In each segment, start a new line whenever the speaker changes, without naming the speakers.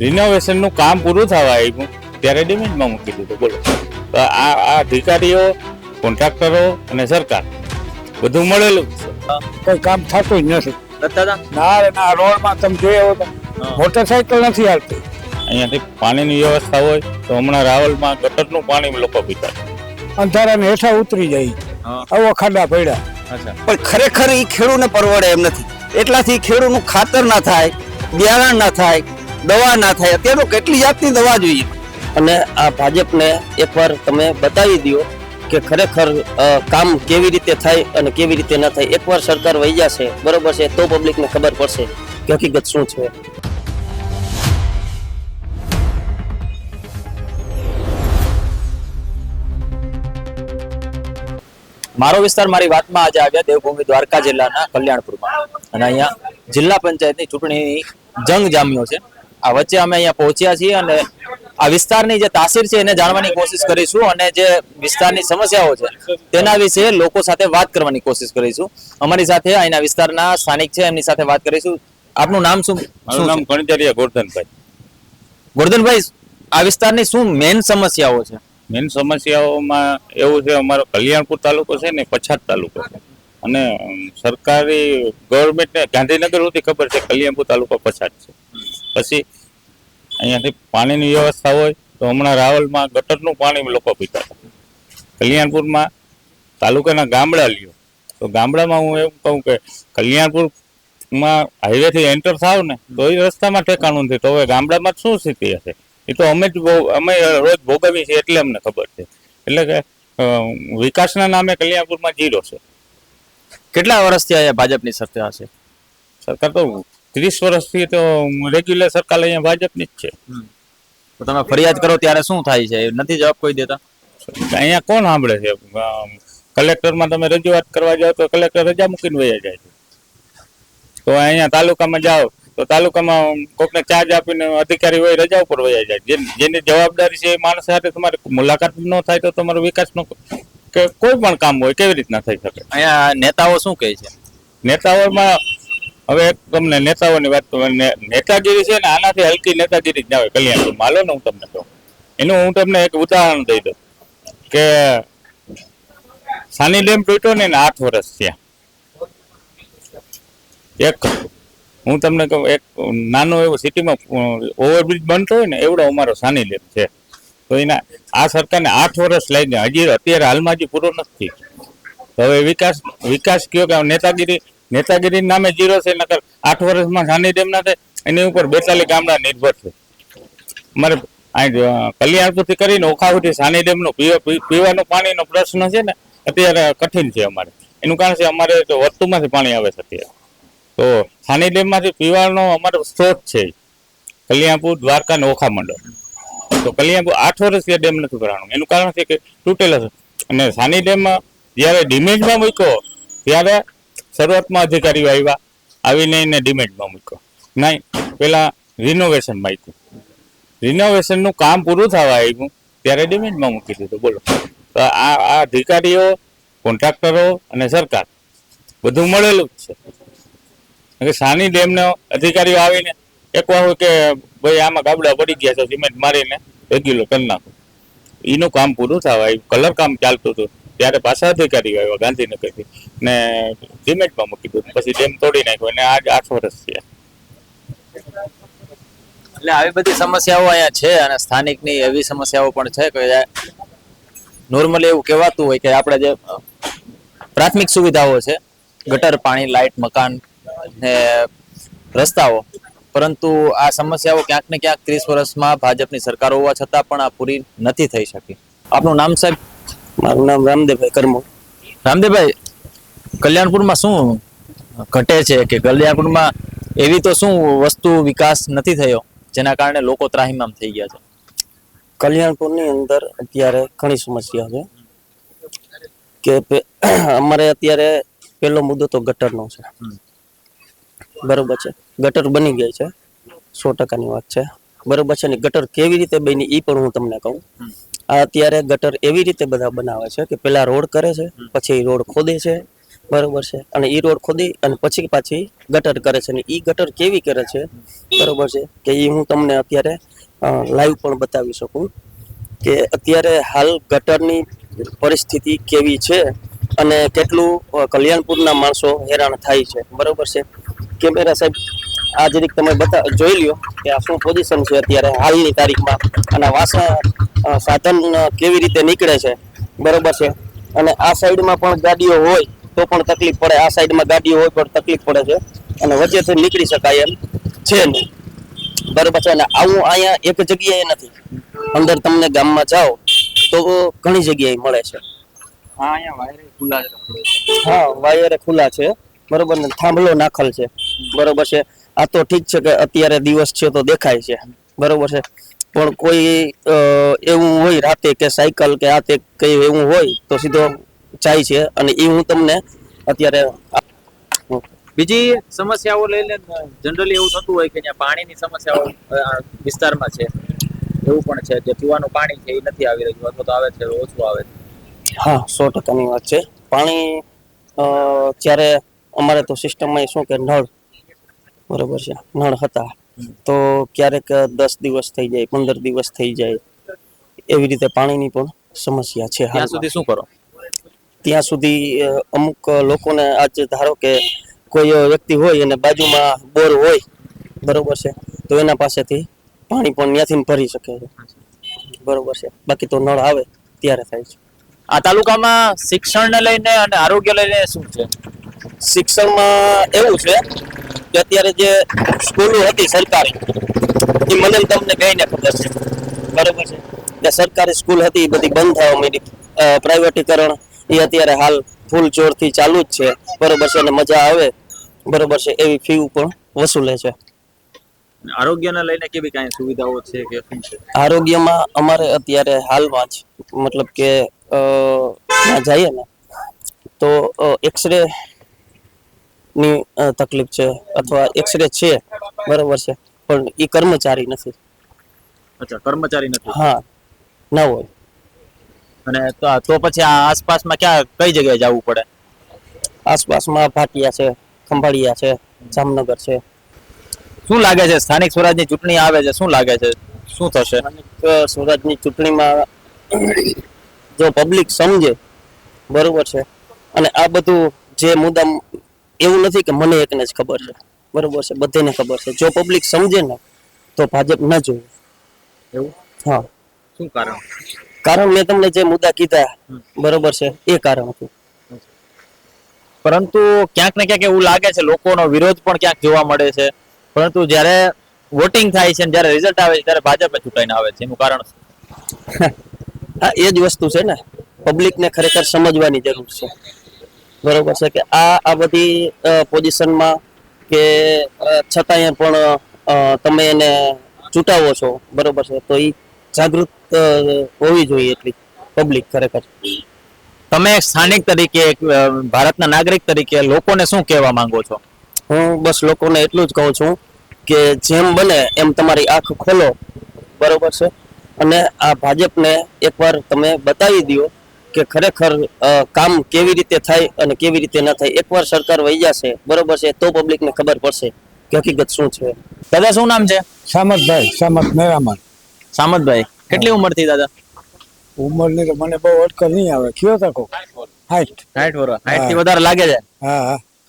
રિનોવેશનનું કામ પૂરું થવા આવ્યું ત્યારે ડિમેન્ડમાં મૂકી દીધું. બોલો, તો આ અધિકારીઓ, કોન્ટ્રાક્ટરો અને સરકાર બધું મળેલું જ છે.
કઈ કામ થતું જ નથી.
દાદા
ના રોડમાં તમે જોયો તો મોટરસાયકલ નથી હાલતી.
અહીંયાથી પાણીની વ્યવસ્થા હોય તો હમણાં રાવલમાં ગટરનું પાણી લોકો પીતા
અંધારાને હેઠા ઉતરી જાય આવો ખાડા પડ્યા.
પણ ખરેખર એ ખેડૂતને પરવડે એમ નથી. એટલાથી ખેડૂતનું ખાતર ના થાય, બિયારણ ના થાય, દવા ના થાય. અત્યારે તો કેટલી જાતની દવા જોઈએ. અને આ ભાજપને એકવાર તમે બતાવી દો કે ખરેખર કામ કેવી રીતે થાય અને કેવી રીતે ના થાય. એકવાર સરકાર વહી જશે, બરોબર છે, તો પબ્લિકને ખબર પડશે કે હકીકત શું છે.
મારો વિસ્તાર મારી વાતમાં આજે આવ્યા દેવભૂમિ દ્વારકા જિલ્લાના કલ્યાણપુરમાં, અને અહીંયા જિલ્લા પંચાયતની ચૂંટણીની જંગ જામ્યો છે. આ વચ્ચે અમે અહીંયા પહોંચ્યા છીએ અને આ વિસ્તારની જે તાસીર છે એને જાણવાની કોશિશ કરીશું અને જે વિસ્તારની સમસ્યાઓ છે તેના વિશે લોકો સાથે વાત કરવાની કોશિશ કરીશું. અમારી સાથે અહીંના વિસ્તારના સ્થાનિક છે, એમની સાથે વાત કરીશું. આપનું નામ શું?
મારું નામ કણજરિયા ગોરધનભાઈ.
ગોરધનભાઈ, આ વિસ્તારની શું મેઇન સમસ્યાઓ છે?
મેન સમસ્યાઓમાં એવું છે, અમારો કલ્યાણપુર તાલુકો છે ને પછાત તાલુકો છે, અને સરકારી ગવર્મેન્ટને ગાંધીનગર સુધી ખબર છે કલ્યાણપુર તાલુકો પછાત છે. પછી અહીંયાથી પાણીની વ્યવસ્થા હોય તો હમણાં રાવલમાં ગટરનું પાણી લોકો પીતા હતા. કલ્યાણપુરમાં તાલુકાના ગામડા લ્યો તો ગામડામાં હું એવું કહું કે કલ્યાણપુરમાં હાઈવેથી એન્ટર થાવ ને તો એ રસ્તામાં ઠેકાણું નથી. તો હવે ગામડામાં શું સ્થિતિ હશે એ તો અમે રોજ ભોગવીએ છીએ એટલે અમને ખબર છે. એટલે કે વિકાસના નામે કલ્યાણપુરમાં જીરો છે.
કેટલા વર્ષથી અહીંયા ભાજપની સરકાર છે?
સરકાર તો 30 વર્ષથી તો રેગ્યુલર સરકાર અહીંયા ભાજપની જ છે.
તો તમે ફરિયાદ કરો ત્યારે શું થાય છે? નથી જવાબ કોઈ દેતા?
અહીંયા કોણ સાંભળે છે? કલેક્ટરમાં તમે રજૂઆત કરવા જાઓ તો કલેક્ટર રજા મૂકીને વયા જાય છે. તો અહીંયા તાલુકામાં જાઓ તો તાલુકામાં કોકને ચાર્જ આપીને અધિકારી હોય રજા ઉપર વયા જાય. જેની જવાબદારી છે એ માણસ સાથે તમારે મુલાકાત ન થાય તો તમારો વિકાસનો કે કોઈ પણ કામ હોય કેવી રીતના થઈ શકે?
અહીંયા નેતાઓ શું કહે છે?
નેતાઓમાં હવે તમને નેતાઓની વાત નેતાગીરી છે ને, આનાથી હલકી નેતાગીરી જ ના હોય કલ્યાણપુરમાં. હાલો ને હું તમને કહું, એનું હું તમને એક ઉદાહરણ દઈ દઉં કે સાની ડેમ તૂટ્યો ને 8 વર્ષ થયા. એક હું તમને કહું, એક નાનો એવો સિટીમાં ઓવરબ્રિજ બનતો હોય ને એવડો અમારો સાની ડેમ છે. તો એના આ સરકારને 8 વર્ષ લાગી ગયા, હજી અત્યારે હાલમાં હજી પૂરો નથી. તો હવે વિકાસ કયો કે નેતાગીરી નામે જીરો છે. નકર 8 વર્ષમાં સાની ડેમ ના થાય એની ઉપર 42 ગામડા નિર્ભર છે. અમારે કલ્યાણપુરથી કરીને ઓખા સુધી સાની ડેમનો પીવાનું પાણીનો પ્રશ્ન છે ને અત્યારે કઠિન છે અમારે. એનું કારણ છે અમારે તો વર્તુમાંથી પાણી આવે છે અત્યારે. તો સાની ડેમમાંથી પીવાનો અમારો સ્ત્રોત છે કલ્યાણપુર, દ્વારકા ને ઓખા મંડળ. તો કલ્યાણપુર 8 વર્ષથી ડેમ નથી ભરાણું. એનું કારણ છે કે તૂટેલા છે. અને સાની ડેમમાં જ્યારે ડિમેન્ડમાં મૂક્યો ત્યારે શરૂઆતમાં અધિકારીઓ આવીને એને ડિમેન્ડમાં મૂક્યો નહીં, પેલા રિનોવેશનમાં મૂક્યું. રિનોવેશનનું કામ પૂરું થવા આવ્યું ત્યારે ડિમેન્ડમાં મૂકી દીધું. બોલો, તો આ અધિકારીઓ, કોન્ટ્રાક્ટરો અને સરકાર બધું મળેલું જ છે. સાની ડેમનો અધિકારીઓ આવીને એક વાર કે ભાઈ આમાં ગાબડા પડી ગયા છે, સિમેન્ટ મારીને રેગ્યુલર કરી નાખો. એનું કામ પૂરું થવા આવ્યું, કલર કામ ચાલતું હતું ત્યારે પાછા અધિકારીઓ આવ્યા ગાંધીનગરથી ને સિમેન્ટમાં મૂકી દીધું. પછી ડેમ તોડી નાખ્યો અને આજ 8 વર્ષ થયા.
એટલે આવી બધી સમસ્યાઓ અહીંયા છે અને સ્થાનિકની એવી સમસ્યાઓ પણ છે કે નોર્મલી એવું કહેવાતું હોય કે આપણે જે પ્રાથમિક સુવિધાઓ છે, ગટર, પાણી, લાઇટ, મકાન ને રસ્તાઓ, પરંતુ આ સમસ્યાઓ ક્યાંક ને ક્યાંક 30 વર્ષમાં ભાજપની સરકાર હોવા છતાં પણ આ પૂરી નથી થઈ શકી. આપનું નામ સાહેબ?
મારું નામ રામદેવભાઈ કરમો.
રામદેવભાઈ, કલ્યાણપુરમાં શું ઘટે છે કે કલ્યાણપુરમાં એવી તો શું વસ્તુ વિકાસ નથી થયો જેના કારણે લોકો ત્રાહિમામ થઈ ગયા છે?
કલ્યાણપુરની અંદર અત્યારે ઘણી સમસ્યા છે કે અમારે અત્યારે પહેલો મુદ્દો તો ગટરનો છે. બરોબર છે, ગટર બની ગઈ છે, 100%ની વાત છે. બરોબર છે ને, ગટર કેવી રીતે બની એ પણ હું તમને કહું. આ અત્યારે ગટર એવી રીતે બધા બનાવે છે કે પેલા રોડ કરે છે, પછી રોડ ખોદે છે, બરોબર છે, અને ઈ રોડ ખોદી અને પછી પાછી ગટર કરે છે, અને ઈ ગટર કેવી કરે છે બરોબર છે કે ઈ હું તમને અત્યારે લાઈવ પણ બતાવી શકું કે અત્યારે હાલ ગટરની પરિસ્થિતિ કેવી છે અને કેટલું કલ્યાણપુરના માણસો હેરાન થાય છે બરોબર છે. કેમેરા સાહેબ આ જરીક તમે જોઈ લ્યો કે આ શું પોઝિશન છે અત્યારે હાલની તારીખમાં, અને સાધન કેવી રીતે નીકળે છે બરોબર છે. અને આ સાઈડમાં પણ ગાડીઓ હોય તો પણ તકલીફ પડે, આ સાઈડમાં ગાડીઓ હોય પણ તકલીફ પડે છે, અને વચ્ચેથી નીકળી શકાય એમ છે નહીં બરોબર છે. અને આવું અહીંયા એક જગ્યાએ નથી, અંદર તમને ગામમાં જાઓ તો ઘણી જગ્યાએ મળે છે. હા, વાયરે ખુલ્લા છે બરોબર ને, થાંભલો નાખલ છે બરોબર છે. આ તો ઠીક છે કે અત્યારે દિવસ છે તો દેખાય છે બરોબર છે, પણ કોઈ એવું હોય રાતે કે સાયકલ કે આ તે કઈ એવું હોય તો સીધો જાય છે, અને એ હું તમને અત્યારે
બીજી સમસ્યાઓ લઈને જનરલી એવું થતું હોય કે ત્યાં પાણીની સમસ્યાઓ વિસ્તારમાં છે, એવું પણ છે કે પીવાનું પાણી છે એ નથી આવી રહ્યું અથવા તો આવે છે ઓછું આવે છે.
હા, 100%ની વાત છે. પાણી જ્યારે અમારે તો સિસ્ટમમાં શું કે નળ બરોબર છે, નળ હતા તો ક્યારેક 10 દિવસ થઈ જાય, 15 દિવસ થઈ જાય, એવી રીતે પાણીની પણ સમસ્યા છે.
ત્યાં સુધી શું કરો?
ત્યાં સુધી અમુક લોકોને આજ ધારો કે કોઈ વ્યક્તિ હોય અને બાજુમાં બોર હોય બરોબર છે તો એના પાસેથી પાણી પણ ત્યાંથી ભરી શકે છે બરોબર છે. બાકી તો નળ આવે ત્યારે થાય છે.
આ તાલુકામાં શિક્ષણને લઈને અને આરોગ્ય લઈને શું છે?
શિક્ષણમાં એવું છે કે અત્યારે જે સ્કૂલો હતી સરકારી, એ મને તમને બેને ખબર છે બરોબર છે, જે સરકારી સ્કૂલ હતી એ બધી બંધ થવા માંડી, પ્રાઇવેટીકરણ એ અત્યારે હાલ ફૂલ જોરથી ચાલુ જ છે બરોબર છે, અને મજા આવે બરોબર છે એવી ફી પણ વસૂલે છે.
આરોગ્યને લઈને કેવી કાંઈ સુવિધાઓ છે કે શું છે?
આરોગ્યમાં અમારે અત્યારે હાલમાં જ મતલબ કે ત્યાં જઈએ ને તો એક્સરે ની તકલીફ છે, અથવા એક્સરે છે બરોબર છે, પણ એ કર્મચારી નથી.
અચ્છા, કર્મચારી નથી.
હા, ના હોય.
અને તો પછી આ આસપાસમાં કઈ જગ્યાએ જવું પડે?
આસપાસમાં ભાટિયા છે, ખંભાળિયા છે, જામનગર છે.
શું લાગે છે સ્થાનિક સ્વરાજની ચૂંટણી આવે છે, શું લાગે છે શું થશે?
સ્વરાજની ચૂંટણીમાં જો પબ્લિક સમજે બરોબર છે, અને આ બધું જે મુદ્દા એવું નથી કે મને એકને જ ખબર છે બરોબર છે, બધાને ખબર છે. જો પબ્લિક સમજે ને તો ભાજપ ન જોઈએ.
એવું?
હા.
શું કારણ?
કારણ મેં તમને જે મુદ્દા કીધા બરોબર છે એ કારણ હતું.
પરંતુ ક્યાંક ને ક્યાંક એવું લાગે છે, લોકોનો વિરોધ પણ ક્યાંક જોવા મળે છે, પરંતુ જ્યારે વોટિંગ થાય છે, જ્યારે રિઝલ્ટ આવે છે ત્યારે ભાજપ ચૂંટાઈને આવે છે, એનું કારણ શું?
હા, એ જ વસ્તુ છે ને, પબ્લિકને ખરેખર સમજવાની જરૂર છે બરોબર છે, કે આ બધી પોઝિશનમાં કે છતાંય પણ તમે એને ચૂંટાવો છો બરોબર છે, તો એ જાગૃત હોવી જોઈએ એટલી પબ્લિક ખરેખર.
તમે એક સ્થાનિક તરીકે, એક ભારતના નાગરિક તરીકે લોકોને શું કહેવા માંગો છો?
હું બસ લોકોને એટલું જ કહું છું કે જેમ બને એમ તમારી આંખ ખોલો બરોબર છે, અને આ ભાજપને એકવાર તમે બતાવી દો કે ખરેખર કામ કેવી રીતે થાય અને કેવી રીતે ન થાય. એકવાર સરકાર વહી જશે બરોબર છે તો પબ્લિકને ખબર પડશે કે હકીકત શું છે.
દાદા શું નામ છે?
સામતભાઈ, સામત મેરામણ.
સામતભાઈ, કેટલી ઉંમર થઈ દાદા?
ઉંમરની તો મને બહુ અટકલ નહીં આવે. કયો તકો 60.
60 વર્ષ. 60 થી વધારે લાગે છે.
હા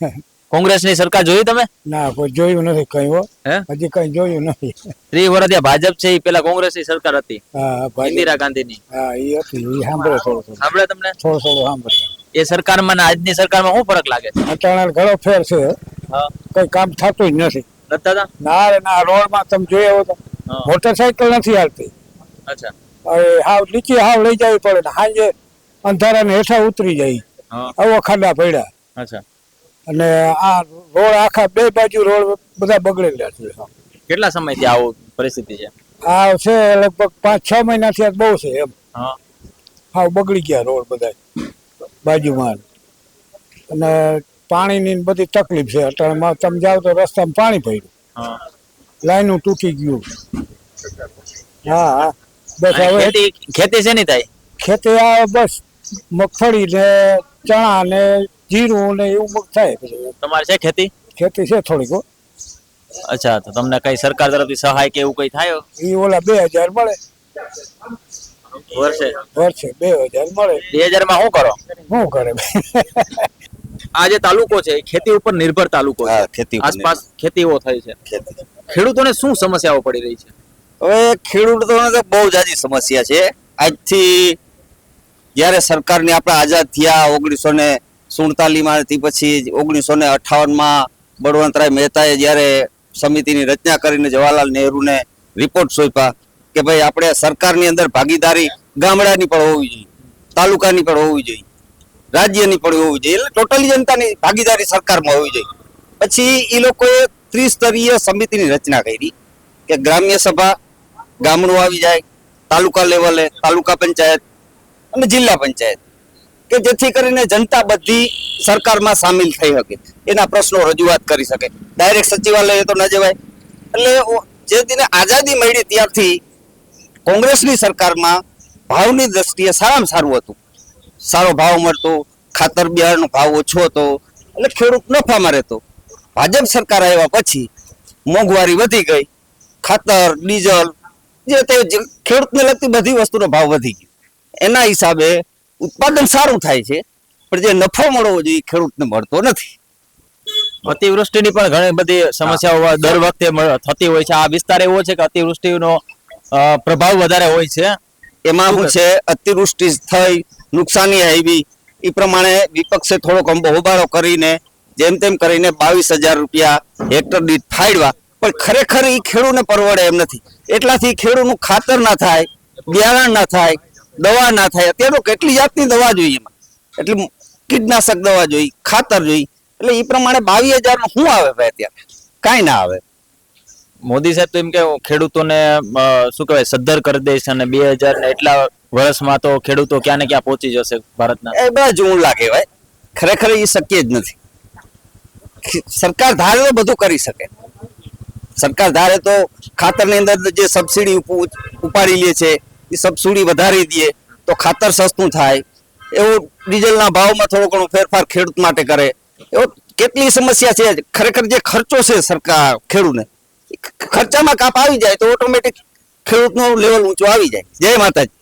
હા.
કોંગ્રેસની સરકાર જોઈ તમે?
ના, કોઈ જોયું નથી કઈ હો.
હે?
હજી કઈ જોયું નથી.
30 વર્ષ ત્યાં ભાજપ છે, એ પેલા કોંગ્રેસની સરકાર હતી.
હા,
ઇન્દિરા ગાંધીની.
હા, એ હતી. એ સાંભળે થોડું.
સાંભળે તમને?
થોડું સાંભળે.
એ સરકારમાં અને આજની સરકારમાં શું ફરક લાગે છે?
અત્યારે ઘણો ફેર છે.
હા.
કઈ કામ થતું જ નથી.
દાદા?
ના રે ના, રોડમાં તમે જોયો તો મોટરસાયકલ નથી હાલતી.
અચ્છા.
હવે હાવ નીચે હાવ લઈ જવી પડે ને સાંજે અંધારાને હેઠા ઉતરી જાય. આવો ખાડા પડ્યા.
અચ્છા.
અને આ રોડ આખા બે બાજુ રોડ બધા બગડેલા છે.
કેટલા સમયથી આવું પરિસ્થિતિ છે?
આ છે લગભગ 5-6 મહિનાથી આ બહુ છે એમ.
હા.
હાવ બગડી ગયા રોડ બધા બાજુમાં, અને પાણીની બધી તકલીફ છે. અત્યારમાં તમે જાઓ તો રસ્તામાં પાણી પડ્યું, લાઈનું તૂટી ગયું. હા હા, બસ હવે
ખેતી શેની થાય?
ખેતી આ બસ મગફળી ને ચણા ને જીરું ને એવું બધું થાય બધું.
તમારે છે ખેતી?
ખેતી છે થોડીક હો.
અચ્છા, તો તમને કઈ સરકાર તરફથી સહાય કે એવું કઈ થાય
એ ઓલા 2000 મળે
વર્ષે?
વર્ષે 2000 મળે.
2000 માં શું કરો?
શું કરે
આ જે તાલુકો છે એ ખેતી ઉપર નિર્ભર તાલુકો છે.
હા, ખેતી ઉપર
આસપાસ ખેતીઓ થઈ છે.
ખેતી.
ખેડૂતોને શું સમસ્યાઓ પડી રહી છે?
હવે ખેડૂતોને તો બહુ જાજી સમસ્યા છે. આજથી જ્યારે સરકારની આપણે આઝાદ થયા 1947 થી પછી 1958 બળવંતરાય મહેતાએ જ્યારે સમિતિની રચના કરીને જવાહરલાલ નહેરુને રિપોર્ટ સોંપ્યા કે ભાઈ આપણે સરકારની અંદર ભાગીદારી ગામડાની પણ હોવી જોઈએ, તાલુકાની પણ હોવી જોઈએ, રાજ્યની પણ હોવી જોઈએ, એટલે ટોટલી જનતાની ભાગીદારી સરકારમાં હોવી જોઈએ. પછી એ લોકોએ ત્રિસ્તરીય સમિતિની રચના કરી કે ગ્રામ્ય સભા, ગામડું આવી જાય, તાલુકા લેવલે તાલુકા પંચાયત અને જિલ્લા પંચાયત, કે જેથી કરીને જનતા બધી સરકારમાં સામેલ થઈ શકે, એના પ્રશ્નો રજૂઆત કરી શકે. ડાયરેક્ટ સચિવાલય તો ન જવાય. એટલે જે દિને આઝાદી મળી ત્યારથી કોંગ્રેસની સરકારમાં ભાવની દ્રષ્ટિએ સારામાં સારું હતું. સારો ભાવ મળતો, ખાતર બિયારણનો ભાવ ઓછો હતો, એટલે ખેડૂત નફામાં રહેતો. ભાજપ સરકાર આવ્યા પછી મોંઘવારી વધી ગઈ, ખાતર, ડીઝલ, જે તે ખેડૂતને લગતી બધી વસ્તુનો ભાવ વધી ગયો. એના હિસાબે ઉત્પાદન સારું થાય છે, પણ જે નફો મળવો જોઈએ ખેડૂતને મળતો નથી.
અતિવૃષ્ટિની પણ ઘણી બધી સમસ્યાઓ દર વખતે થતી હોય છે. આ વિસ્તાર એવો છે કે અતિવૃષ્ટિનો પ્રભાવ વધારે હોય છે.
એમાં શું છે, અતિવૃષ્ટિ થઈ, નુકસાની આવી, એ પ્રમાણે વિપક્ષે થોડોક હોબાળો કરીને જેમ તેમ કરીને 22,000 રૂપિયા હેક્ટર દીઠ ફાળવા, પણ ખરેખર એ ખેડૂતને પરવડે એમ નથી. એટલાથી ખેડૂતનું ખાતર ના થાય, બિયારણ ના થાય, દવા ના થાય. અત્યારે તો કેટલી જાતની દવા જોઈએ એમાં, એટલે કીટનાશક દવા જોઈ, ખાતર જોઈ, એટલે એ પ્રમાણે 22,000 નું શું આવે ભાઈ? અત્યારે કાંઈ ના આવે.
મોદી સાહેબ તો એમ કે ખેડૂતોને શું કહેવાય સદ્ધર કરી દઈશ અને 2000 ને એટલા વર્ષમાં તો ખેડૂતો ક્યાં ને ક્યાં પહોંચી જશે ભારતના.
એ બધા જુમલા કહેવાય. ખરેખર એ શક્ય જ નથી. સરકાર ધારે તો બધું કરી શકે. સરકાર ધારે તો ખાતરની અંદર જે સબસિડી ઉપાડી લે છે એ સબસિડી વધારી દે તો ખાતર સસ્તું થાય. એવું ડીઝલના ભાવમાં થોડો ઘણો ફેરફાર ખેડૂત માટે કરે. એવો કેટલી સમસ્યા છે. ખરેખર જે ખર્ચો છે સરકાર ખેડૂતને, ખર્ચામાં કાપ આવી જાય તો ઓટોમેટિક ખેડૂતનો લેવલ ઊંચો આવી જાય. જય માતાજી.